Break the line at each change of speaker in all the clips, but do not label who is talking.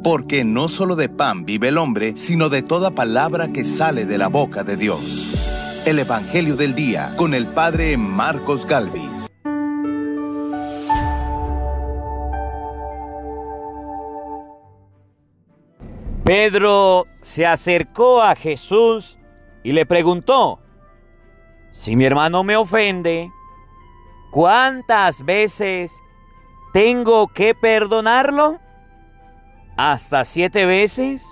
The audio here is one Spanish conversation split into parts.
porque no solo de pan vive el hombre, sino de toda palabra que sale de la boca de Dios. El Evangelio del Día, con el Padre Marcos Galvis.
Pedro se acercó a Jesús y le preguntó: si mi hermano me ofende, ¿cuántas veces tengo que perdonarlo? ¿Hasta 7 veces?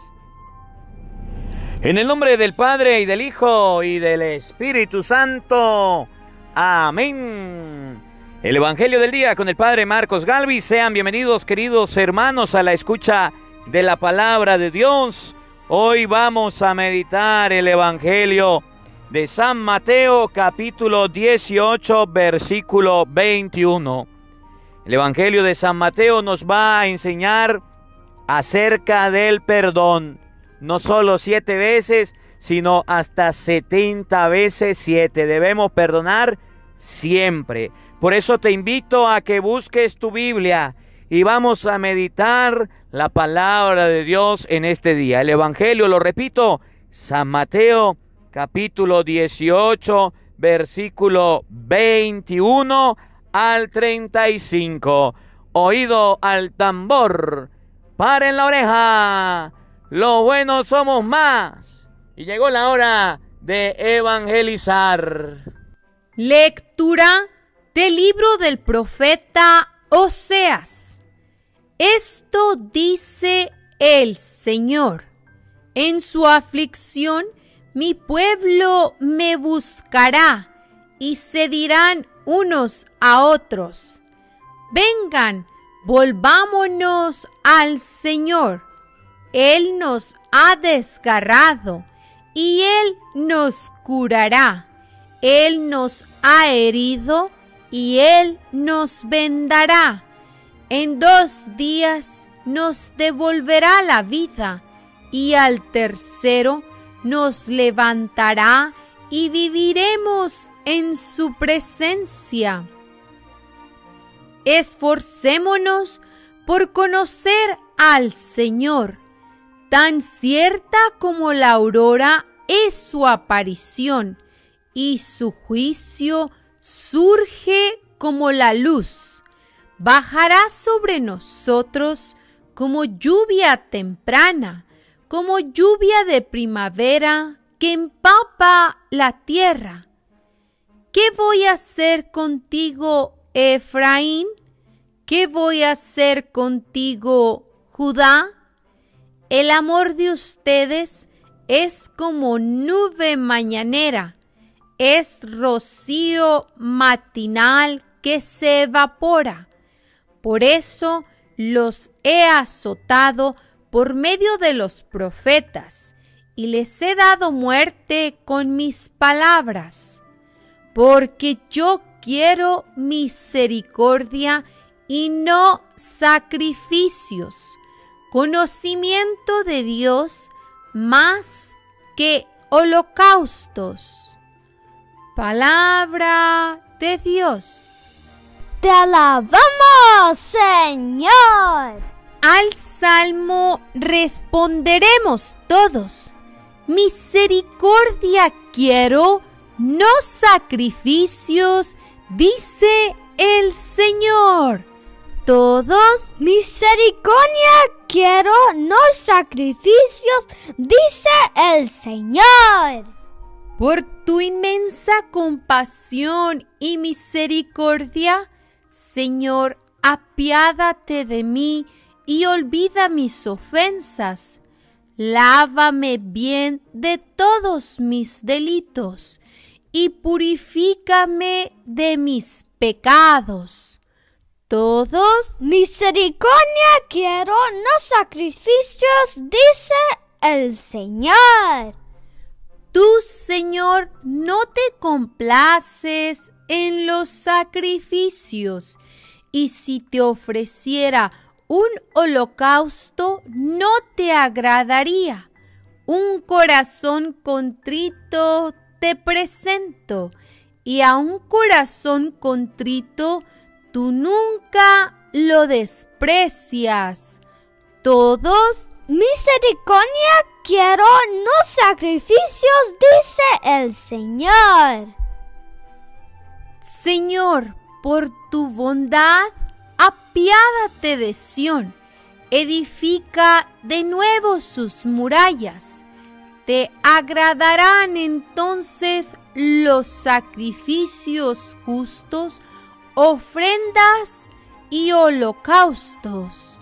En el nombre del Padre, y del Hijo, y del Espíritu Santo. Amén. El Evangelio del Día con el Padre Marcos Galvis. Sean bienvenidos, queridos hermanos, a la escucha de la palabra de Dios. Hoy vamos a meditar el Evangelio de San Mateo, capítulo 18, versículo 21. El Evangelio de San Mateo nos va a enseñar acerca del perdón. No solo 7 veces, sino hasta 70 veces 7. Debemos perdonar siempre. Por eso te invito a que busques tu Biblia y vamos a meditar la palabra de Dios en este día. El Evangelio, lo repito, San Mateo, capítulo 18, versículo 21 al 35. Oído al tambor, paren la oreja, los buenos somos más. Y llegó la hora de evangelizar.
Lectura del libro del profeta Oseas. Esto dice el Señor: en su aflicción mi pueblo me buscará, y se dirán unos a otros: vengan, volvámonos al Señor. Él nos ha desgarrado, y Él nos curará. Él nos ha herido, y Él nos vendará. En 2 días nos devolverá la vida, y al tercero nos levantará, y viviremos en su presencia. Esforcémonos por conocer al Señor. Tan cierta como la aurora es su aparición, y su juicio surge como la luz. Bajará sobre nosotros como lluvia temprana, como lluvia de primavera que empapa la tierra. ¿Qué voy a hacer contigo, Efraín? ¿Qué voy a hacer contigo, Judá? El amor de ustedes es como nube mañanera, es rocío matinal que se evapora. Por eso los he azotado por medio de los profetas, y les he dado muerte con mis palabras. Porque yo quiero misericordia y no sacrificios, conocimiento de Dios más que holocaustos. Palabra de Dios.
¡Te alabamos, Señor!
Al salmo responderemos todos: misericordia quiero, no sacrificios, dice el Señor. Todos:
misericordia quiero, no sacrificios, dice el Señor.
Por tu inmensa compasión y misericordia, Señor, apiádate de mí y olvida mis ofensas. Lávame bien de todos mis delitos y purifícame de mis pecados. Todos:
misericordia quiero, no sacrificios, dice el Señor.
Tú, Señor, no te complaces en los sacrificios, y si te ofreciera un holocausto, no te agradaría. Un corazón contrito te presento, y a un corazón contrito tú nunca lo desprecias. Todos.
Misericordia quiero, no sacrificios, dice el Señor.
Señor, por tu bondad, apiádate de Sión, edifica de nuevo sus murallas. Te agradarán entonces los sacrificios justos, ofrendas y holocaustos.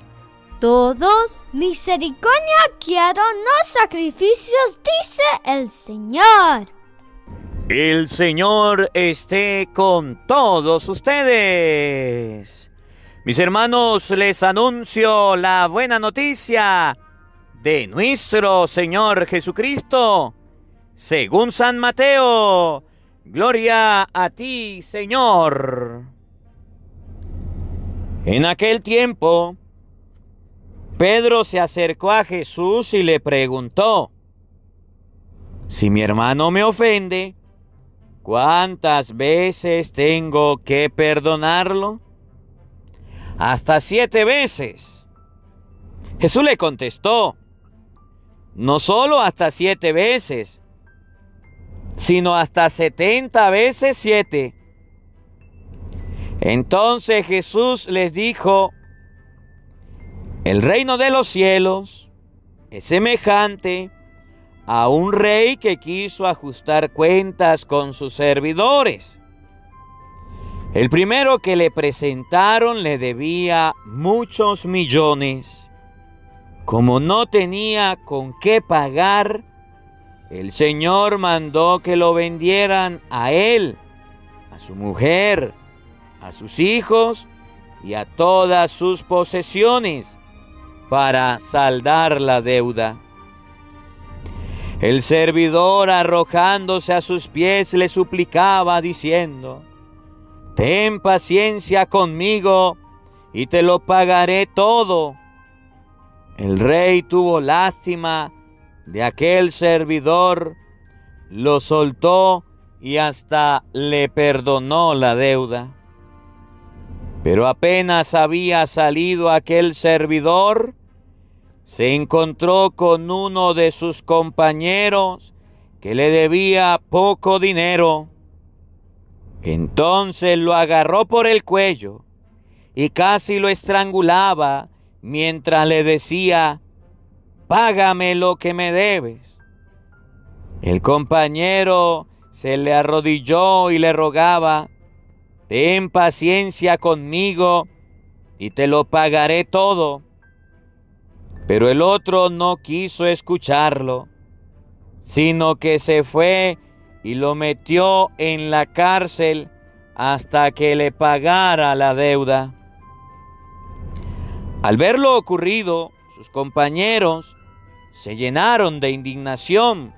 Todos.
Misericordia quiero, no sacrificios, dice el Señor.
El Señor esté con todos ustedes. Mis hermanos, les anuncio la buena noticia de nuestro Señor Jesucristo, según San Mateo. Gloria a ti, Señor. En aquel tiempo, Pedro se acercó a Jesús y le preguntó: si mi hermano me ofende, ¿cuántas veces tengo que perdonarlo? Hasta 7 veces. Jesús le contestó: no solo hasta 7 veces, sino hasta 70 veces 7. Entonces Jesús les dijo: el reino de los cielos es semejante a un rey que quiso ajustar cuentas con sus servidores. El primero que le presentaron le debía muchos millones. Como no tenía con qué pagar, el Señor mandó que lo vendieran a él, a su mujer, a sus hijos y a todas sus posesiones, para saldar la deuda. El servidor, arrojándose a sus pies, le suplicaba diciendo: ten paciencia conmigo y te lo pagaré todo. El rey tuvo lástima de aquel servidor, lo soltó y hasta le perdonó la deuda. Pero apenas había salido aquel servidor, se encontró con uno de sus compañeros que le debía poco dinero. Entonces lo agarró por el cuello y casi lo estrangulaba mientras le decía: págame lo que me debes. El compañero se le arrodilló y le rogaba: ten paciencia conmigo y te lo pagaré todo. Pero el otro no quiso escucharlo, sino que se fue y lo metió en la cárcel hasta que le pagara la deuda. Al ver lo ocurrido, sus compañeros se llenaron de indignación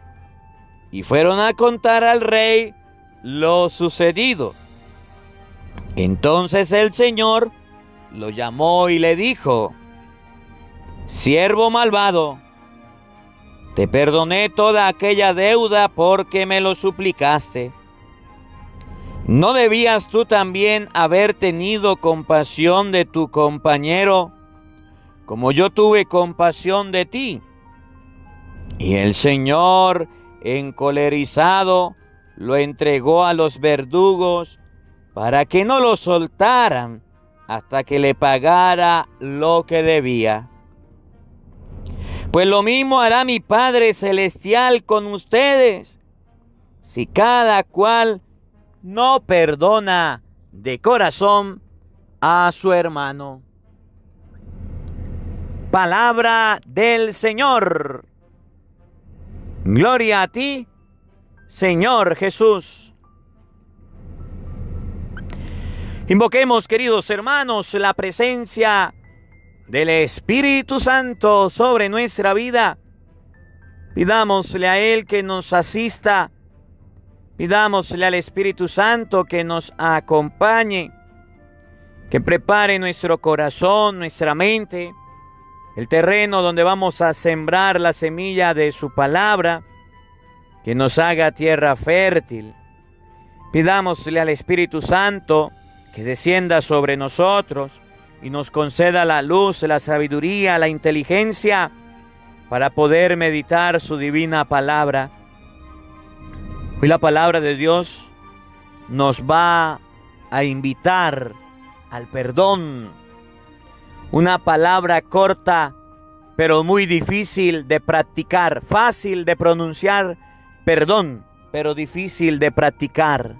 y fueron a contar al rey lo sucedido. Entonces el Señor lo llamó y le dijo: siervo malvado, te perdoné toda aquella deuda porque me lo suplicaste. ¿No debías tú también haber tenido compasión de tu compañero, como yo tuve compasión de ti? Y el Señor, encolerizado, lo entregó a los verdugos para que no lo soltaran hasta que le pagara lo que debía. Pues lo mismo hará mi Padre Celestial con ustedes, si cada cual no perdona de corazón a su hermano. Palabra del Señor. Gloria a ti, Señor Jesús. Invoquemos, queridos hermanos, la presencia del Espíritu Santo sobre nuestra vida. Pidámosle a Él que nos asista. Pidámosle al Espíritu Santo que nos acompañe, que prepare nuestro corazón, nuestra mente, el terreno donde vamos a sembrar la semilla de su palabra, que nos haga tierra fértil. Pidámosle al Espíritu Santo que descienda sobre nosotros, y nos conceda la luz, la sabiduría, la inteligencia para poder meditar su divina palabra. Hoy la palabra de Dios nos va a invitar al perdón. Una palabra corta, pero muy difícil de practicar, fácil de pronunciar, perdón, pero difícil de practicar.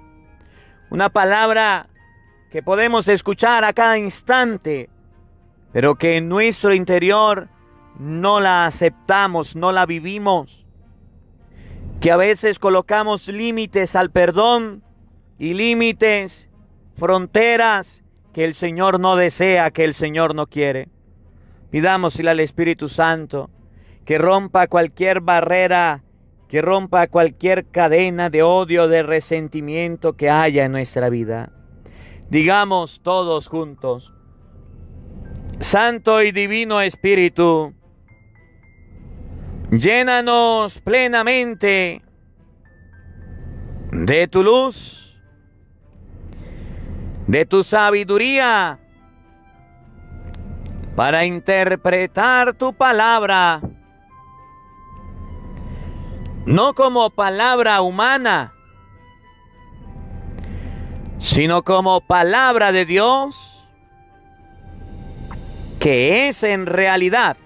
Una palabra que podemos escuchar a cada instante, pero que en nuestro interior no la aceptamos, no la vivimos. Que a veces colocamos límites al perdón y límites, fronteras que el Señor no desea, que el Señor no quiere. Pidámosle al Espíritu Santo que rompa cualquier barrera, que rompa cualquier cadena de odio, de resentimiento que haya en nuestra vida. Digamos todos juntos: Santo y Divino Espíritu, llénanos plenamente de tu luz, de tu sabiduría, para interpretar tu palabra, no como palabra humana, sino como palabra de Dios, que es en realidad,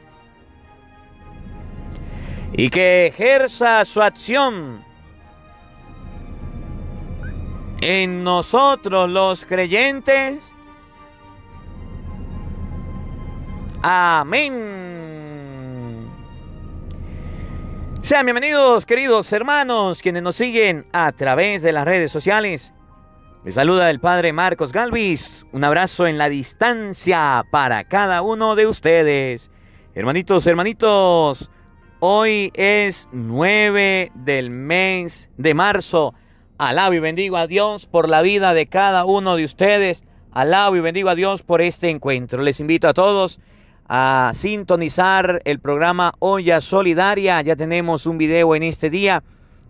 y que ejerza su acción en nosotros los creyentes. Amén. Sean bienvenidos, queridos hermanos, quienes nos siguen a través de las redes sociales. Les saluda el Padre Marcos Galvis. Un abrazo en la distancia para cada uno de ustedes. Hermanitos, hermanitos, hoy es 9 del mes de marzo. Alabo y bendigo a Dios por la vida de cada uno de ustedes. Alabo y bendigo a Dios por este encuentro. Les invito a todos a sintonizar el programa Olla Solidaria. Ya tenemos un video en este día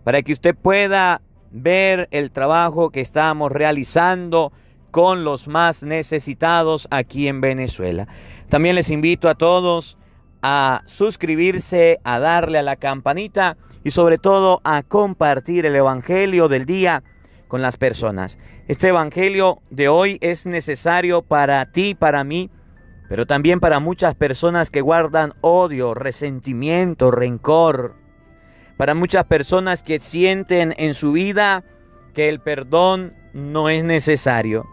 para que usted pueda ver el trabajo que estamos realizando con los más necesitados aquí en Venezuela. También les invito a todos a suscribirse, a darle a la campanita y sobre todo a compartir el evangelio del día con las personas. Este evangelio de hoy es necesario para ti, para mí, pero también para muchas personas que guardan odio, resentimiento, rencor. Para muchas personas que sienten en su vida que el perdón no es necesario,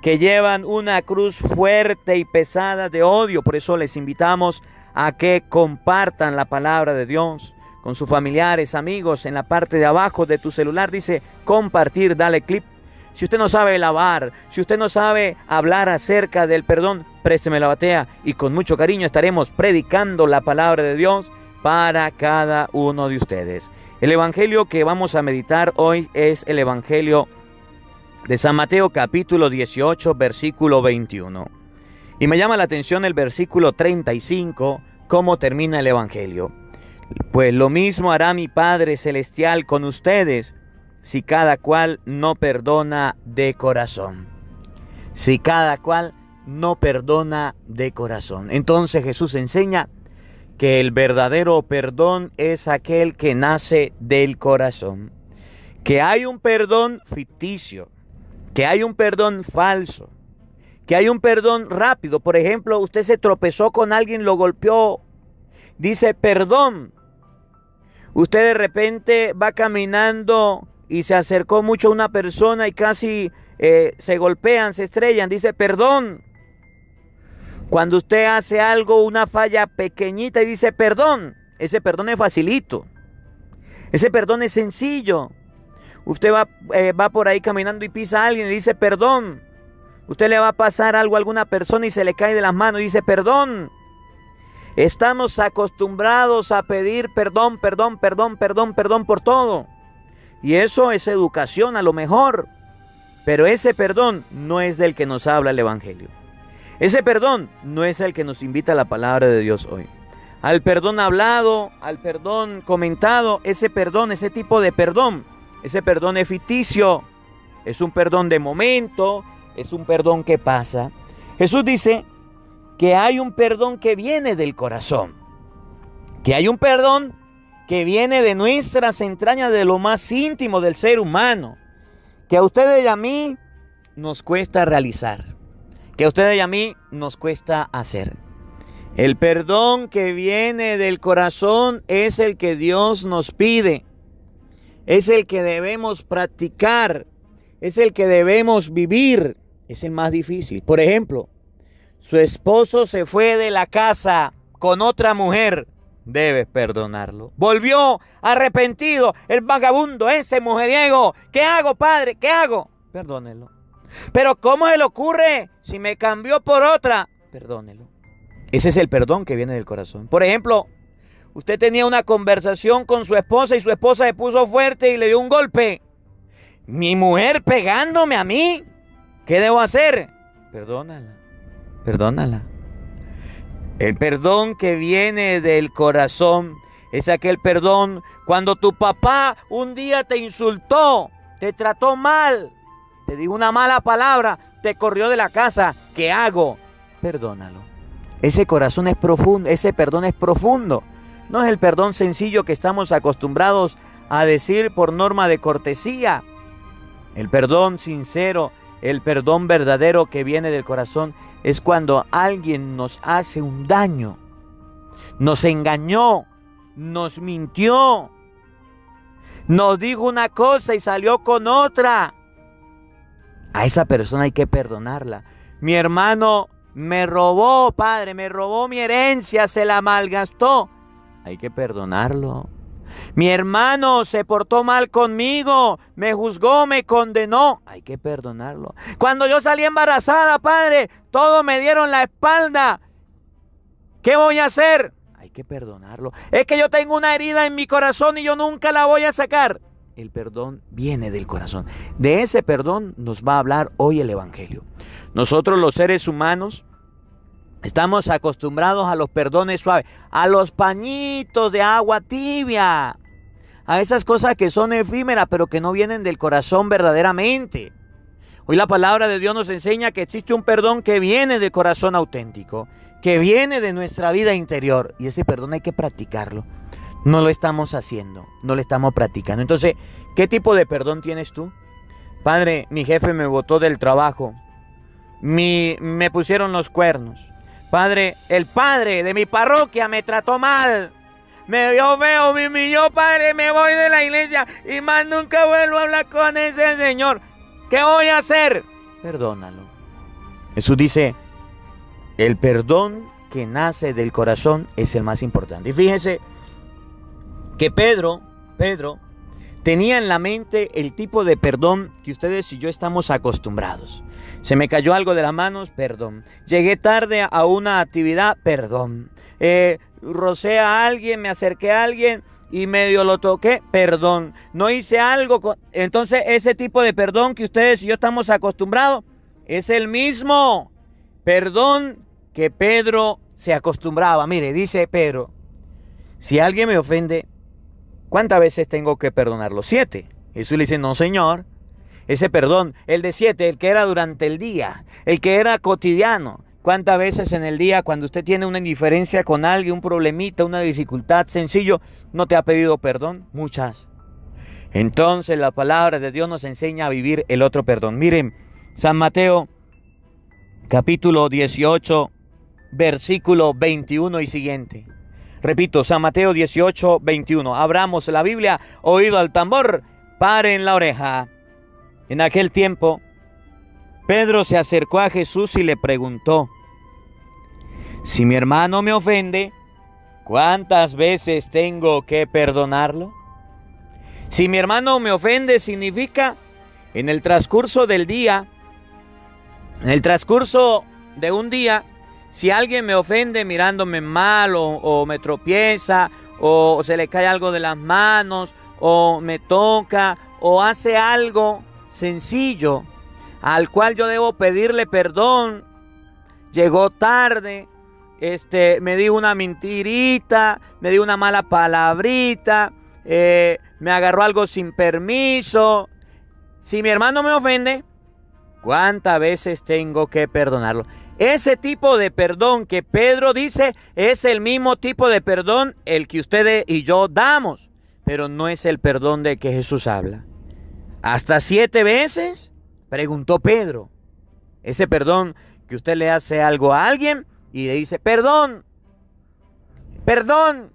que llevan una cruz fuerte y pesada de odio. Por eso les invitamos a que compartan la palabra de Dios con sus familiares, amigos. En la parte de abajo de tu celular dice compartir, dale clic. Si usted no sabe lavar, si usted no sabe hablar acerca del perdón, présteme la batea y con mucho cariño estaremos predicando la palabra de Dios para cada uno de ustedes. El evangelio que vamos a meditar hoy es el evangelio de San Mateo, capítulo 18, versículo 21. Y me llama la atención el versículo 35, cómo termina el evangelio. Pues lo mismo hará mi Padre Celestial con ustedes, si cada cual no perdona de corazón. Si cada cual no perdona de corazón. Entonces Jesús enseña que el verdadero perdón es aquel que nace del corazón. Que hay un perdón ficticio, que hay un perdón falso, que hay un perdón rápido. Por ejemplo, usted se tropezó con alguien, lo golpeó, dice perdón. Usted de repente va caminando y se acercó mucho a una persona y casi se golpean, se estrellan, dice perdón. Cuando usted hace algo, una falla pequeñita y dice perdón, ese perdón es facilito. Ese perdón es sencillo. Usted va por ahí caminando y pisa a alguien y dice perdón. Usted le va a pasar algo a alguna persona y se le cae de las manos y dice perdón. Estamos acostumbrados a pedir perdón, perdón, perdón, perdón, perdón por todo. Y eso es educación a lo mejor. Pero ese perdón no es del que nos habla el evangelio. Ese perdón no es el que nos invita a la palabra de Dios hoy. Al perdón hablado, al perdón comentado, ese perdón, ese tipo de perdón, ese perdón es ficticio. Es un perdón de momento, es un perdón que pasa. Jesús dice que hay un perdón que viene del corazón, que hay un perdón que viene de nuestras entrañas, de lo más íntimo del ser humano, que a ustedes y a mí nos cuesta realizar, que a ustedes y a mí nos cuesta hacer. El perdón que viene del corazón es el que Dios nos pide, es el que debemos practicar, es el que debemos vivir, es el más difícil. Por ejemplo, su esposo se fue de la casa con otra mujer, debes perdonarlo. Volvió arrepentido, el vagabundo, ese mujeriego. ¿Qué hago, padre? ¿Qué hago? Perdónelo. Pero ¿cómo se le ocurre si me cambió por otra? Perdónelo. Ese es el perdón que viene del corazón. Por ejemplo, usted tenía una conversación con su esposa y su esposa se puso fuerte y le dio un golpe. Mi mujer pegándome a mí. ¿Qué debo hacer? Perdónala. Perdónala. El perdón que viene del corazón es aquel perdón cuando tu papá un día te insultó, te trató mal, te dijo una mala palabra, te corrió de la casa. ¿Qué hago? Perdónalo. Ese corazón es profundo, ese perdón es profundo. No es el perdón sencillo que estamos acostumbrados a decir por norma de cortesía. El perdón sincero, el perdón verdadero que viene del corazón es cuando alguien nos hace un daño, nos engañó, nos mintió, nos dijo una cosa y salió con otra. A esa persona hay que perdonarla. Mi hermano me robó, padre, me robó mi herencia, se la malgastó. Hay que perdonarlo. Mi hermano se portó mal conmigo, me juzgó, me condenó. Hay que perdonarlo. Cuando yo salí embarazada, padre, todos me dieron la espalda. ¿Qué voy a hacer? Hay que perdonarlo. Es que yo tengo una herida en mi corazón y yo nunca la voy a sacar. El perdón viene del corazón. De ese perdón nos va a hablar hoy el Evangelio. Nosotros los seres humanos estamos acostumbrados a los perdones suaves, a los pañitos de agua tibia, a esas cosas que son efímeras pero que no vienen del corazón verdaderamente. Hoy la palabra de Dios nos enseña que existe un perdón que viene del corazón auténtico, que viene de nuestra vida interior, y ese perdón hay que practicarlo. No lo estamos haciendo, no lo estamos practicando. Entonces, ¿qué tipo de perdón tienes tú? Padre, mi jefe me botó del trabajo, me pusieron los cuernos. Padre, el padre de mi parroquia me trató mal, me vio feo, me humilló, padre, me voy de la iglesia y más nunca vuelvo a hablar con ese señor. ¿Qué voy a hacer? Perdónalo. Jesús dice, el perdón que nace del corazón es el más importante. Y fíjense que Pedro tenía en la mente el tipo de perdón que ustedes y yo estamos acostumbrados. Se me cayó algo de las manos, perdón. Llegué tarde a una actividad, perdón. Rocé a alguien, me acerqué a alguien y medio lo toqué, perdón. No hice algo. Entonces ese tipo de perdón que ustedes y yo estamos acostumbrados es el mismo perdón que Pedro se acostumbraba. Mire, dice Pedro, si alguien me ofende, ¿cuántas veces tengo que perdonarlo? 7. Jesús le dice, no, Señor. Ese perdón, el de 7, el que era durante el día, el que era cotidiano. ¿Cuántas veces en el día, cuando usted tiene una indiferencia con alguien, un problemita, una dificultad sencillo, no te ha pedido perdón? Muchas. Entonces la palabra de Dios nos enseña a vivir el otro perdón. Miren, San Mateo, capítulo 18, versículo 21 y siguiente. Repito, San Mateo 18, 21. Abramos la Biblia, oído al tambor, paren la oreja. En aquel tiempo, Pedro se acercó a Jesús y le preguntó, si mi hermano me ofende, ¿cuántas veces tengo que perdonarlo? Si mi hermano me ofende, significa en el transcurso del día, en el transcurso de un día, si alguien me ofende mirándome mal o me tropieza o se le cae algo de las manos o me toca o hace algo sencillo al cual yo debo pedirle perdón, llegó tarde, me dijo una mentirita, me dijo una mala palabrita, me agarró algo sin permiso. Si mi hermano me ofende, ¿Cuántas veces tengo que perdonarlo? Ese tipo de perdón que Pedro dice es el mismo tipo de perdón el que ustedes y yo damos, pero no es el perdón de que Jesús habla. ¿Hasta 7 veces? Preguntó Pedro. Ese perdón que usted le hace algo a alguien y le dice, perdón, perdón,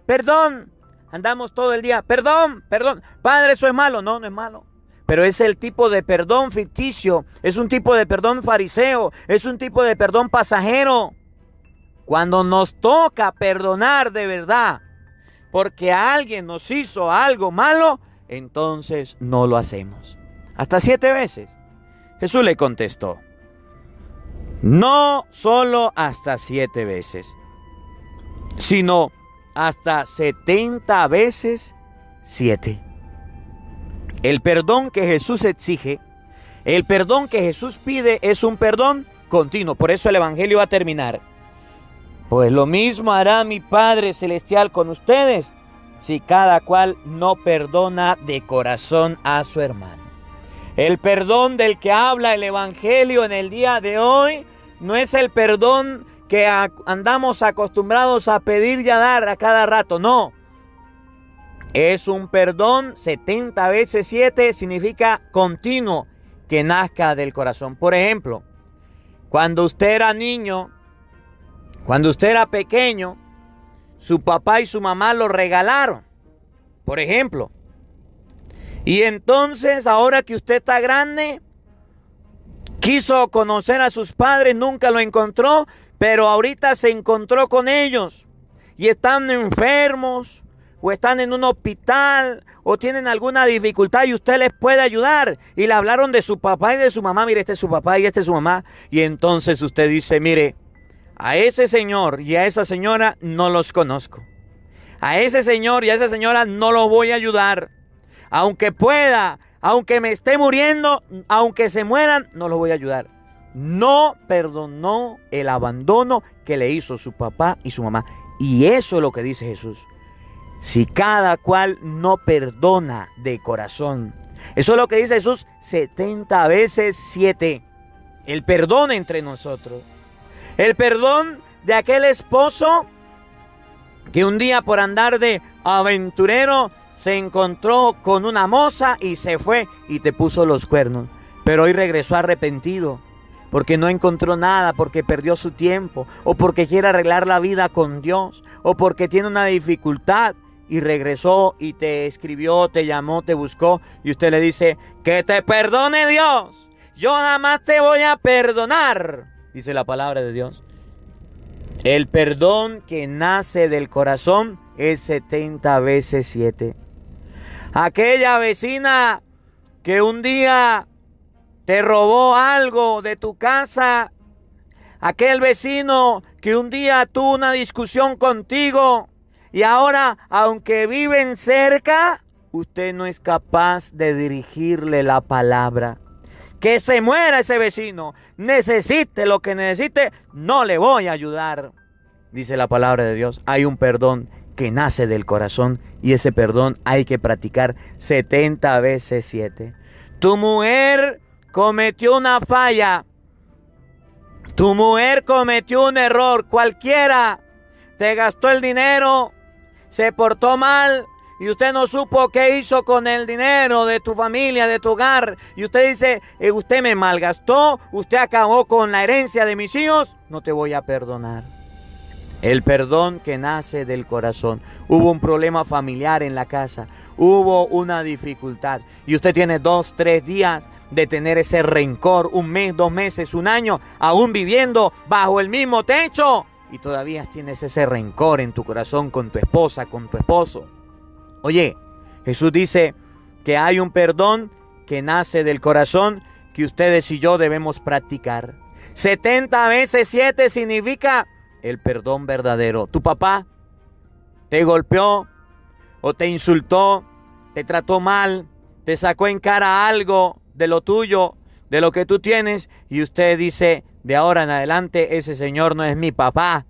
perdón. Andamos todo el día, perdón, perdón. Padre, eso es malo. No, no es malo. Pero es el tipo de perdón ficticio, es un tipo de perdón fariseo, es un tipo de perdón pasajero. Cuando nos toca perdonar de verdad, porque alguien nos hizo algo malo, entonces no lo hacemos. Hasta 7 veces. Jesús le contestó, no solo hasta 7 veces, sino hasta 70 veces 7. El perdón que Jesús exige, el perdón que Jesús pide es un perdón continuo. Por eso el Evangelio va a terminar. Pues lo mismo hará mi Padre Celestial con ustedes, si cada cual no perdona de corazón a su hermano. El perdón del que habla el Evangelio en el día de hoy no es el perdón que andamos acostumbrados a pedir y a dar a cada rato, no. Es un perdón 70 veces 7, significa continuo, que nazca del corazón. Por ejemplo, cuando usted era niño, cuando usted era pequeño, su papá y su mamá lo regalaron, por ejemplo. Y entonces, ahora que usted está grande, quiso conocer a sus padres, nunca lo encontró, pero ahorita se encontró con ellos y están enfermos, o están en un hospital, o tienen alguna dificultad y usted les puede ayudar. Y le hablaron de su papá y de su mamá. Mire, este es su papá y este es su mamá. Y entonces usted dice, mire, a ese señor y a esa señora no los conozco. A ese señor y a esa señora no los voy a ayudar. Aunque pueda, aunque me esté muriendo, aunque se mueran, no los voy a ayudar. No perdonó el abandono que le hizo su papá y su mamá. Y eso es lo que dice Jesús. Si cada cual no perdona de corazón. Eso es lo que dice Jesús 70 veces 7. El perdón entre nosotros. El perdón de aquel esposo que un día por andar de aventurero se encontró con una moza y se fue y te puso los cuernos. Pero hoy regresó arrepentido porque no encontró nada, porque perdió su tiempo, o porque quiere arreglar la vida con Dios, o porque tiene una dificultad. Y regresó y te escribió, te llamó, te buscó. Y usted le dice, que te perdone Dios. Yo nada más te voy a perdonar. Dice la palabra de Dios. El perdón que nace del corazón es 70 veces 7. Aquella vecina que un día te robó algo de tu casa. Aquel vecino que un día tuvo una discusión contigo. Y ahora, aunque viven cerca, usted no es capaz de dirigirle la palabra. Que se muera ese vecino. Necesite lo que necesite, no le voy a ayudar. Dice la palabra de Dios. Hay un perdón que nace del corazón y ese perdón hay que practicar 70 veces 7. Tu mujer cometió una falla. Tu mujer cometió un error, cualquiera. Te gastó el dinero. Se portó mal y usted no supo qué hizo con el dinero de tu familia, de tu hogar. Y usted dice, usted me malgastó, usted acabó con la herencia de mis hijos. No te voy a perdonar. El perdón que nace del corazón. Hubo un problema familiar en la casa. Hubo una dificultad. Y usted tiene 2, 3 días de tener ese rencor. 1 mes, 2 meses, 1 año. Aún viviendo bajo el mismo techo. Y todavía tienes ese rencor en tu corazón con tu esposa, con tu esposo. Oye, Jesús dice que hay un perdón que nace del corazón que ustedes y yo debemos practicar. 70 veces 7 significa el perdón verdadero. Tu papá te golpeó o te insultó, te trató mal, te sacó en cara algo de lo tuyo, de lo que tú tienes, y usted dice, de ahora en adelante ese señor no es mi papá.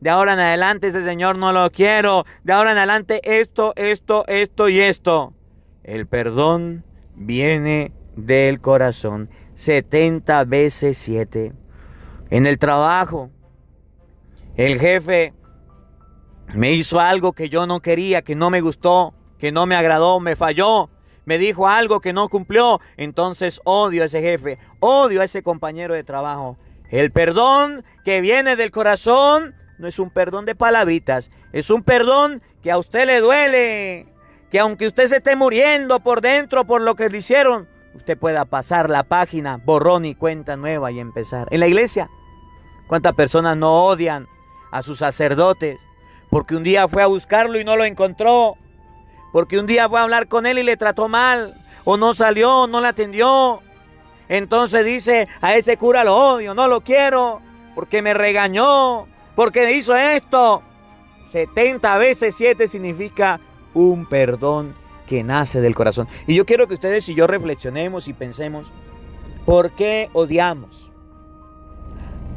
De ahora en adelante ese señor no lo quiero. De ahora en adelante esto y esto. El perdón viene del corazón. 70 veces 7. En el trabajo, el jefe me hizo algo que yo no quería, que no me gustó, que no me agradó, me falló. Me dijo algo que no cumplió. Entonces odio a ese jefe, odio a ese compañero de trabajo. El perdón que viene del corazón no es un perdón de palabritas. Es un perdón que a usted le duele. Que aunque usted se esté muriendo por dentro por lo que le hicieron, usted pueda pasar la página, borrón y cuenta nueva y empezar. En la iglesia, ¿cuántas personas no odian a sus sacerdotes? Porque un día fue a buscarlo y no lo encontró. Porque un día fue a hablar con él y le trató mal. O no salió, no le atendió. Entonces dice, a ese cura lo odio, no lo quiero. Porque me regañó, porque hizo esto. 70 veces 7 significa un perdón que nace del corazón. Y yo quiero que ustedes y yo reflexionemos y pensemos, ¿por qué odiamos?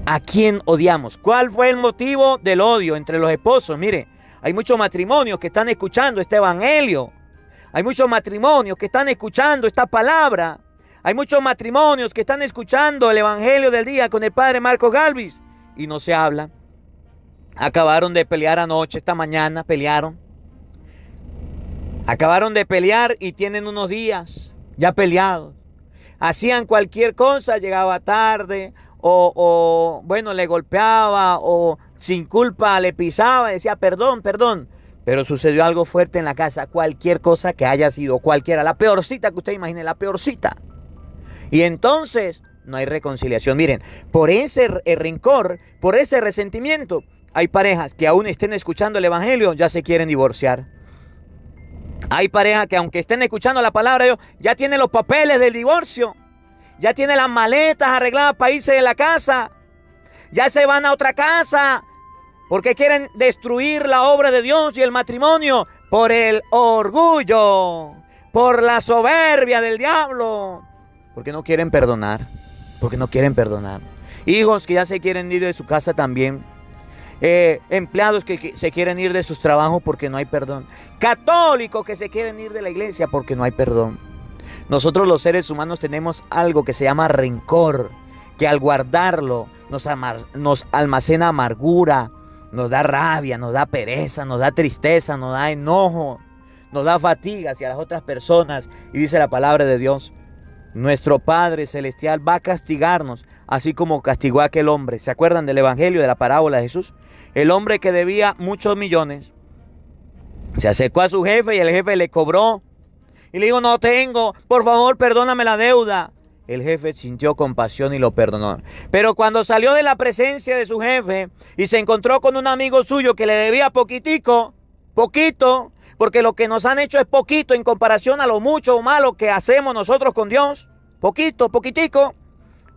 ¿A quién odiamos? ¿Cuál fue el motivo del odio entre los esposos? Mire, hay muchos matrimonios que están escuchando este evangelio. Hay muchos matrimonios que están escuchando esta palabra. Hay muchos matrimonios que están escuchando el evangelio del día con el padre Marcos Galvis. Y no se habla. Acabaron de pelear anoche, esta mañana pelearon. Acabaron de pelear y tienen unos días ya peleados. Hacían cualquier cosa, llegaba tarde o bueno, le golpeaba o sin culpa le pisaba, decía perdón, perdón. Pero sucedió algo fuerte en la casa, cualquier cosa que haya sido, cualquiera, la peorcita que usted imagine, la peorcita. Y entonces no hay reconciliación. Miren, por ese rencor, por ese resentimiento, hay parejas que aún estén escuchando el evangelio, ya se quieren divorciar. Hay parejas que aunque estén escuchando la palabra de Dios, ya tienen los papeles del divorcio. Ya tienen las maletas arregladas para irse de la casa. Ya se van a otra casa. Porque quieren destruir la obra de Dios y el matrimonio por el orgullo, por la soberbia del diablo. Porque no quieren perdonar. Porque no quieren perdonar. Hijos que ya se quieren ir de su casa también. Empleados que se quieren ir de sus trabajos porque no hay perdón. Católicos que se quieren ir de la iglesia porque no hay perdón. Nosotros los seres humanos tenemos algo que se llama rencor, que al guardarlo nos almacena amargura, nos da rabia, nos da pereza, nos da tristeza, nos da enojo, nos da fatiga hacia las otras personas. Y dice la palabra de Dios, nuestro Padre Celestial va a castigarnos, así como castigó a aquel hombre. ¿Se acuerdan del evangelio, de la parábola de Jesús? El hombre que debía muchos millones, se acercó a su jefe y el jefe le cobró. Y le dijo, no tengo, por favor, perdóname la deuda. El jefe sintió compasión y lo perdonó. Pero cuando salió de la presencia de su jefe y se encontró con un amigo suyo que le debía poquito, porque lo que nos han hecho es poquito en comparación a lo mucho o malo que hacemos nosotros con Dios. Poquitico.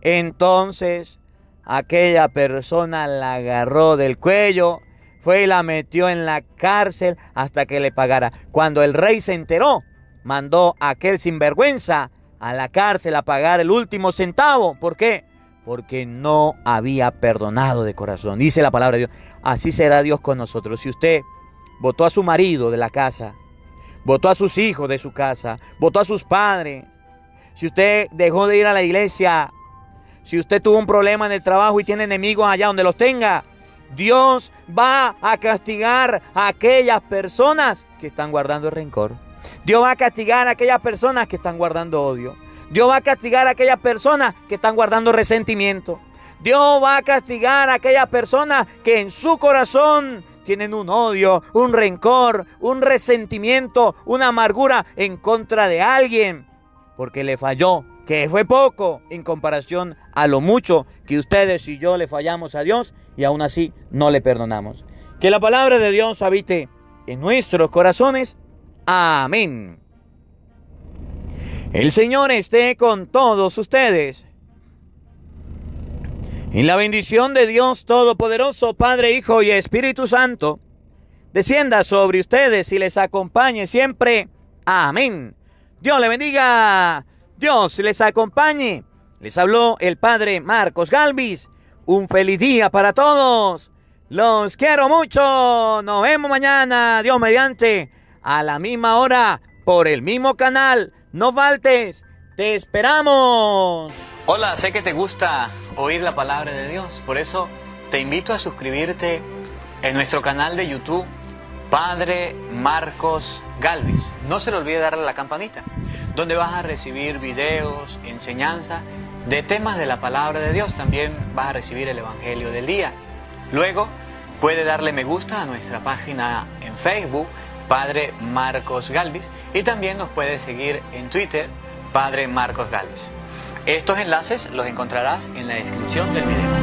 Entonces, aquella persona la agarró del cuello, fue y la metió en la cárcel hasta que le pagara. Cuando el rey se enteró, mandó a aquel sinvergüenza a la cárcel a pagar el último centavo. ¿Por qué? Porque no había perdonado de corazón. Dice la palabra de Dios, así será Dios con nosotros. Si usted votó a su marido de la casa, votó a sus hijos de su casa, votó a sus padres, si usted dejó de ir a la iglesia, si usted tuvo un problema en el trabajo y tiene enemigos allá donde los tenga, Dios va a castigar a aquellas personas que están guardando rencor. Dios va a castigar a aquellas personas que están guardando odio. Dios va a castigar a aquellas personas que están guardando resentimiento. Dios va a castigar a aquellas personas que en su corazón tienen un odio, un rencor, un resentimiento, una amargura en contra de alguien, porque le falló, que fue poco en comparación a lo mucho que ustedes y yo le fallamos a Dios y aún así no le perdonamos. Que la palabra de Dios habite en nuestros corazones. Amén. El Señor esté con todos ustedes. Y la bendición de Dios Todopoderoso, Padre, Hijo y Espíritu Santo, descienda sobre ustedes y les acompañe siempre. Amén. Dios le bendiga. Dios les acompañe. Les habló el Padre Marcos Galvis. Un feliz día para todos. Los quiero mucho. Nos vemos mañana, Dios mediante, a la misma hora, por el mismo canal. No faltes. ¡Te esperamos!
Hola, sé que te gusta oír la palabra de Dios, por eso te invito a suscribirte en nuestro canal de YouTube, Padre Marcos Galvis. No se le olvide darle a la campanita, donde vas a recibir videos, enseñanza de temas de la palabra de Dios. También vas a recibir el Evangelio del día. Luego, puede darle me gusta a nuestra página en Facebook, Padre Marcos Galvis, y también nos puede seguir en Twitter, Padre Marcos Galvis. Estos enlaces los encontrarás en la descripción del video.